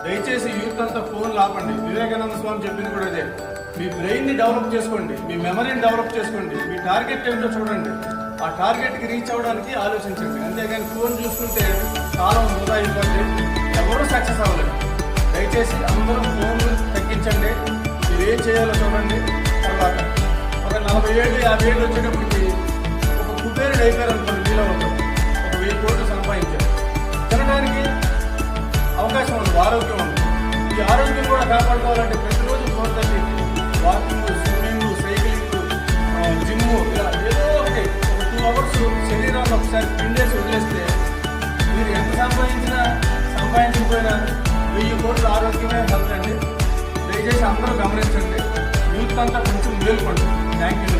దయచేసి యూత్ అంతా ఫోన్లు ఆపండి. వివేకానంద స్వామి చెప్పింది కూడా అదే. మీ బ్రెయిన్ని డెవలప్ చేసుకోండి, మీ మెమరీని డెవలప్ చేసుకోండి, మీ టార్గెట్ ఏంటో చూడండి, ఆ టార్గెట్కి రీచ్ అవ్వడానికి ఆలోచించండి. అంతేగాని ఫోన్ చూసుకుంటే కాలం వృధా అయిపోతే ఎవరూ సక్సెస్ అవ్వలేదు. దయచేసి అందరూ ఫోన్లు తగ్గించండి. మీరు ఏం చేయాలో చూడండి. తర్వాత ఒక 40 ఏళ్ళు 50 ఏళ్ళు వచ్చేటప్పటికి ఒక కుబేరుడు అయిపోయారు అనుకోండి. మీలో ఒక 1000 కోట్లు సంపాదించారు. తినడానికి అవకాశం ఉంది, ఆరోగ్యం ఉంది. ఈ ఆరోగ్యం కూడా కాపాడుకోవాలంటే ప్రతిరోజు 4:30 వాకింగ్, స్విమ్మింగ్, సైక్లింగ్, జిమ్, ఇలా ఏదో ఒకటి ఒక 2 అవర్స్ శరీరాన్ని ఒకసారి పిండేసి వదిలేస్తే మీరు ఎంత సంపాదించకపోయినా 1000 కోట్ల ఆరోగ్యమే హెల్త్ అండి. దయచేసి అందరూ గమనించండి. యూత్ అంతా కొంచెం మేలుకోండి. Thank you.